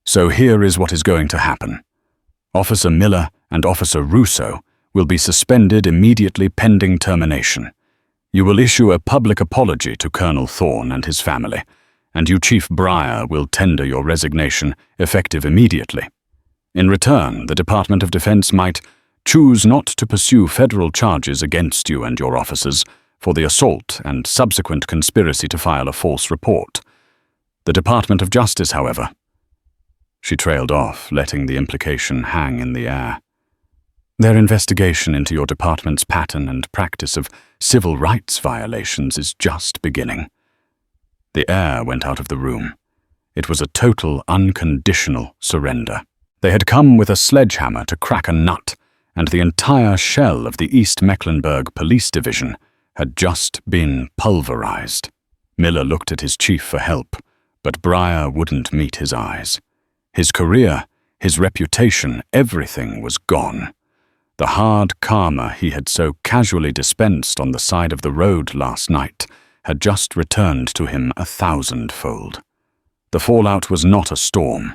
So here is what is going to happen. Officer Miller and Officer Russo will be suspended immediately pending termination. You will issue a public apology to Colonel Thorne and his family, and you, Chief Breyer, will tender your resignation effective immediately. In return, the Department of Defense might choose not to pursue federal charges against you and your officers for the assault and subsequent conspiracy to file a false report. The Department of Justice, however. She trailed off, letting the implication hang in the air. Their investigation into your department's pattern and practice of civil rights violations is just beginning. The air went out of the room. It was a total, unconditional surrender. They had come with a sledgehammer to crack a nut, and the entire shell of the East Mecklenburg Police Division had just been pulverized. Miller looked at his chief for help, but Breyer wouldn't meet his eyes. His career, his reputation, everything was gone. The hard karma he had so casually dispensed on the side of the road last night had just returned to him 1,000-fold. The fallout was not a storm.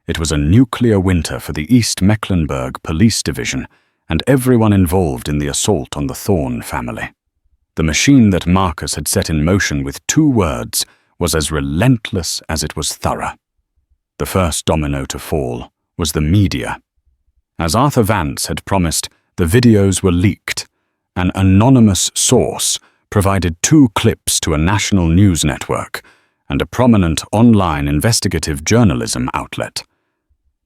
It was a nuclear winter for the East Mecklenburg Police Division and everyone involved in the assault on the Thorne family. The machine that Marcus had set in motion with 2 words was as relentless as it was thorough. The first domino to fall was the media. As Arthur Vance had promised, the videos were leaked. An anonymous source provided 2 clips to a national news network and a prominent online investigative journalism outlet.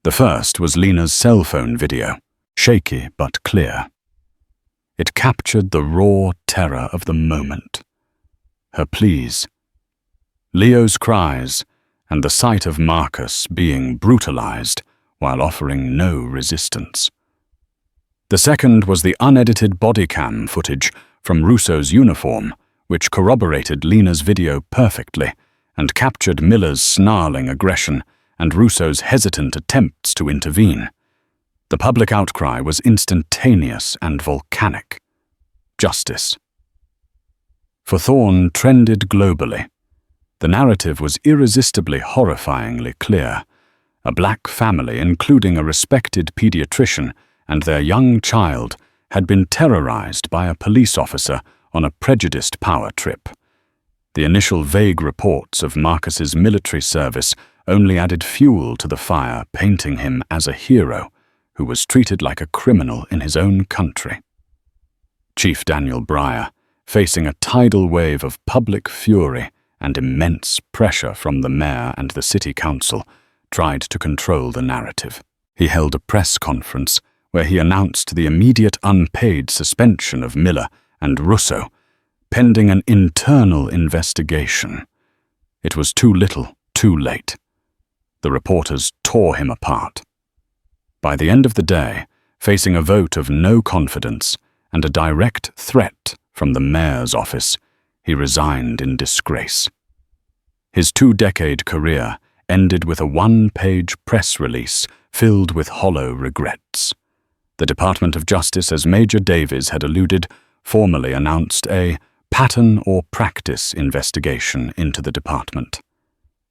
The first was Lena's cell phone video, shaky but clear. It captured the raw terror of the moment. Her pleas, Leo's cries, and the sight of Marcus being brutalized while offering no resistance. The second was the unedited body cam footage from Russo's uniform, which corroborated Lena's video perfectly and captured Miller's snarling aggression and Russo's hesitant attempts to intervene. The public outcry was instantaneous and volcanic. Justice. For Thorne trended globally. The narrative was irresistibly horrifyingly clear. A black family, including a respected pediatrician and their young child, had been terrorized by a police officer on a prejudiced power trip. The initial vague reports of Marcus's military service only added fuel to the fire, painting him as a hero who was treated like a criminal in his own country. Chief Daniel Breyer, facing a tidal wave of public fury and immense pressure from the mayor and the city council, tried to control the narrative. He held a press conference where he announced the immediate unpaid suspension of Miller and Russo, pending an internal investigation. It was too little, too late. The reporters tore him apart. By the end of the day, facing a vote of no confidence and a direct threat from the mayor's office, he resigned in disgrace. His 2-decade career ended with a 1-page press release filled with hollow regrets. The Department of Justice, as Major Davies had alluded, formally announced a pattern or practice investigation into the department.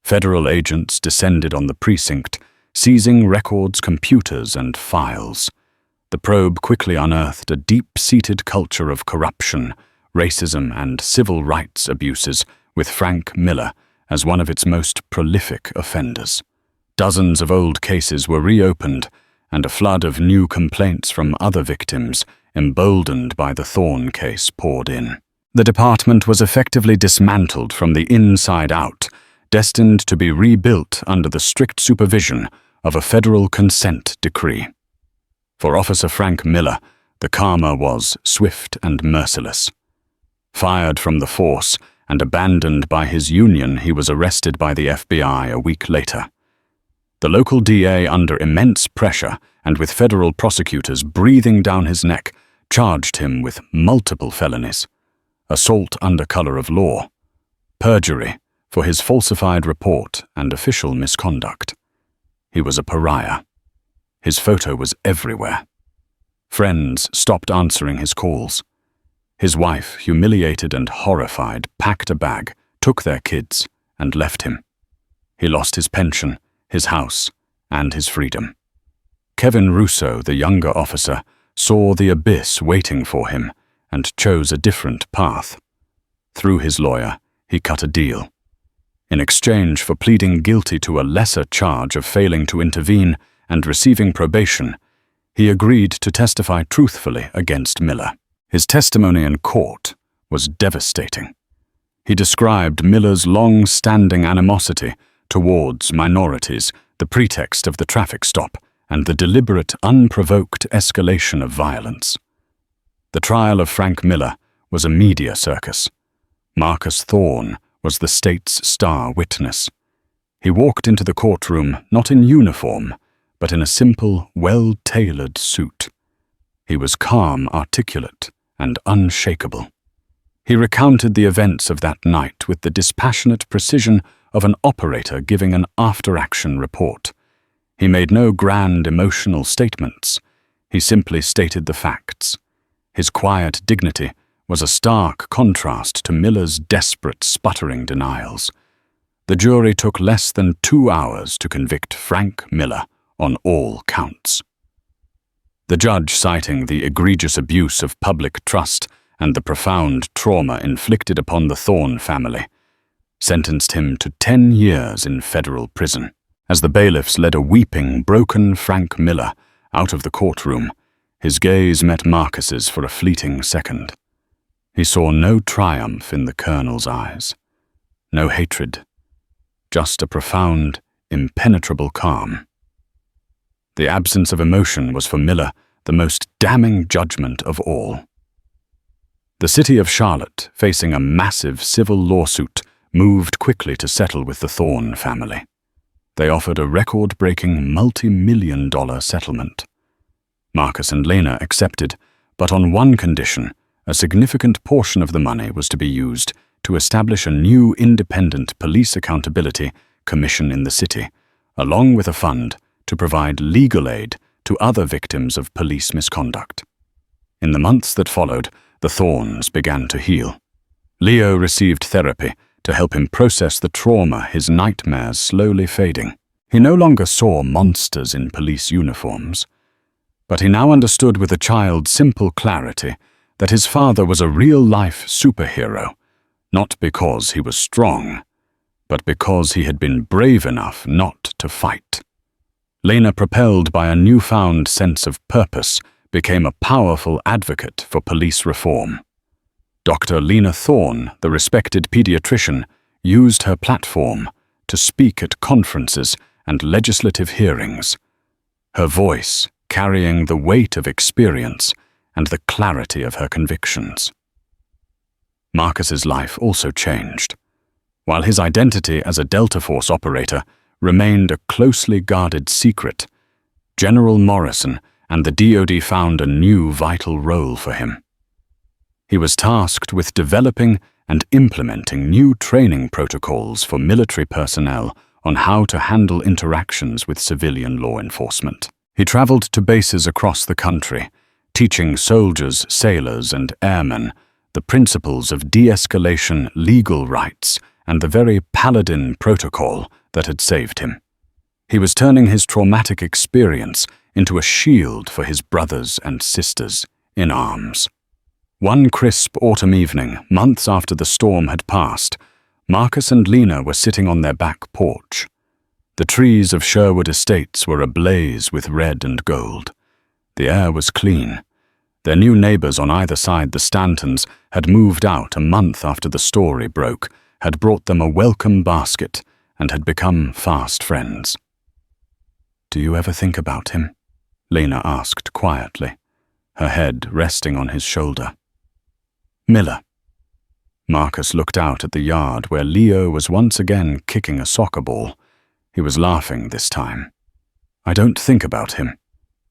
Federal agents descended on the precinct, seizing records, computers, and files. The probe quickly unearthed a deep-seated culture of corruption, racism, and civil rights abuses, with Frank Miller as one of its most prolific offenders. Dozens of old cases were reopened, and a flood of new complaints from other victims, emboldened by the Thorne case, poured in. The department was effectively dismantled from the inside out, destined to be rebuilt under the strict supervision of a federal consent decree. For Officer Frank Miller, the karma was swift and merciless. Fired from the force and abandoned by his union, he was arrested by the FBI a week later. The local DA, under immense pressure and with federal prosecutors breathing down his neck, charged him with multiple felonies: assault under color of law, perjury for his falsified report, and official misconduct. He was a pariah. His photo was everywhere. Friends stopped answering his calls. His wife, humiliated and horrified, packed a bag, took their kids, and left him. He lost his pension, his house, and his freedom. Kevin Russo, the younger officer, saw the abyss waiting for him and chose a different path. Through his lawyer, he cut a deal. In exchange for pleading guilty to a lesser charge of failing to intervene and receiving probation, he agreed to testify truthfully against Miller. His testimony in court was devastating. He described Miller's long-standing animosity towards minorities, the pretext of the traffic stop, and the deliberate, unprovoked escalation of violence. The trial of Frank Miller was a media circus. Marcus Thorne was the state's star witness. He walked into the courtroom not in uniform, but in a simple, well-tailored suit. He was calm, articulate, and unshakable. He recounted the events of that night with the dispassionate precision of an operator giving an after-action report. He made no grand emotional statements. He simply stated the facts. His quiet dignity was a stark contrast to Miller's desperate, sputtering denials. The jury took less than 2 hours to convict Frank Miller on all counts. The judge, citing the egregious abuse of public trust and the profound trauma inflicted upon the Thorne family, sentenced him to 10 years in federal prison. As the bailiffs led a weeping, broken Frank Miller out of the courtroom, his gaze met Marcus's for a fleeting second. He saw no triumph in the colonel's eyes, no hatred, just a profound, impenetrable calm. The absence of emotion was for Miller the most damning judgment of all. The city of Charlotte, facing a massive civil lawsuit, moved quickly to settle with the Thorne family. They offered a record-breaking multi-million-dollar settlement. Marcus and Lena accepted, but on one condition: a significant portion of the money was to be used to establish a new independent police accountability commission in the city, along with a fund to provide legal aid to other victims of police misconduct. In the months that followed, the Thornes began to heal. Leo received therapy to help him process the trauma, his nightmares slowly fading. He no longer saw monsters in police uniforms, but he now understood with a child's simple clarity that his father was a real-life superhero, not because he was strong, but because he had been brave enough not to fight. Lena, propelled by a newfound sense of purpose, became a powerful advocate for police reform. Dr. Lena Thorne, the respected pediatrician, used her platform to speak at conferences and legislative hearings, her voice carrying the weight of experience and the clarity of her convictions. Marcus's life also changed. While his identity as a Delta Force operator remained a closely guarded secret, General Morrison and the DoD found a new vital role for him. He was tasked with developing and implementing new training protocols for military personnel on how to handle interactions with civilian law enforcement. He traveled to bases across the country, teaching soldiers, sailors, and airmen the principles of de-escalation, legal rights, and the very paladin protocol that had saved him. He was turning his traumatic experience into a shield for his brothers and sisters in arms. One crisp autumn evening, months after the storm had passed, Marcus and Lena were sitting on their back porch. The trees of Sherwood Estates were ablaze with red and gold. The air was clean. Their new neighbors on either side, the Stantons, had moved out a month after the story broke, had brought them a welcome basket, and had become fast friends. "Do you ever think about him?" Lena asked quietly, her head resting on his shoulder. "Miller." Marcus looked out at the yard where Leo was once again kicking a soccer ball. He was laughing this time. "I don't think about him,"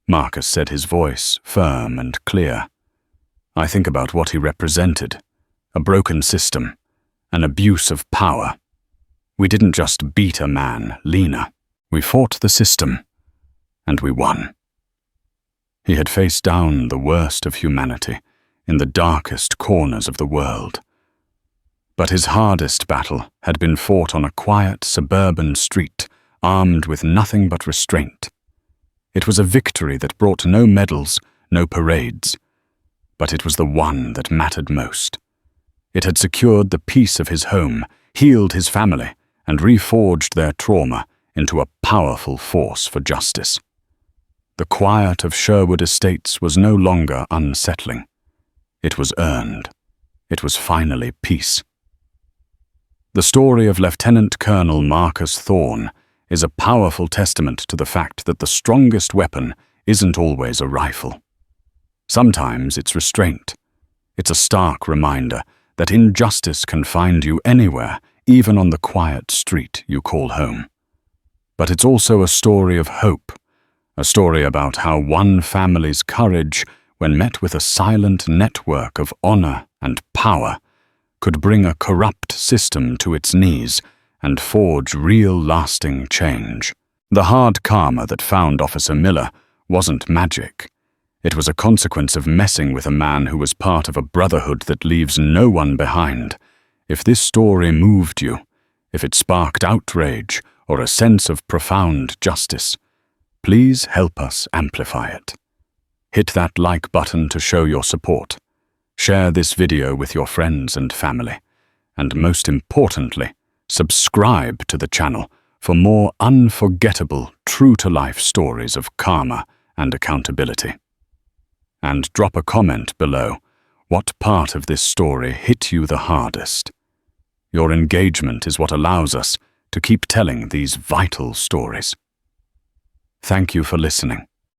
Marcus said, his voice firm and clear. "I think about what he represented, a broken system, an abuse of power. We didn't just beat a man, Lena. We fought the system, and we won." He had faced down the worst of humanity in the darkest corners of the world. But his hardest battle had been fought on a quiet suburban street, armed with nothing but restraint. It was a victory that brought no medals, no parades, but it was the one that mattered most. It had secured the peace of his home, healed his family, and reforged their trauma into a powerful force for justice. The quiet of Sherwood Estates was no longer unsettling. It was earned. It was finally peace. The story of Lieutenant Colonel Marcus Thorne is a powerful testament to the fact that the strongest weapon isn't always a rifle. Sometimes it's restraint. It's a stark reminder that injustice can find you anywhere, even on the quiet street you call home. But it's also a story of hope, a story about how one family's courage, when met with a silent network of honor and power, could bring a corrupt system to its knees and forge real lasting change. The hard karma that found Officer Miller wasn't magic. It was a consequence of messing with a man who was part of a brotherhood that leaves no one behind. If this story moved you, if it sparked outrage or a sense of profound justice, please help us amplify it. Hit that like button to show your support. Share this video with your friends and family. And most importantly, subscribe to the channel for more unforgettable, true-to-life stories of karma and accountability. And drop a comment below. What part of this story hit you the hardest? Your engagement is what allows us to keep telling these vital stories. Thank you for listening.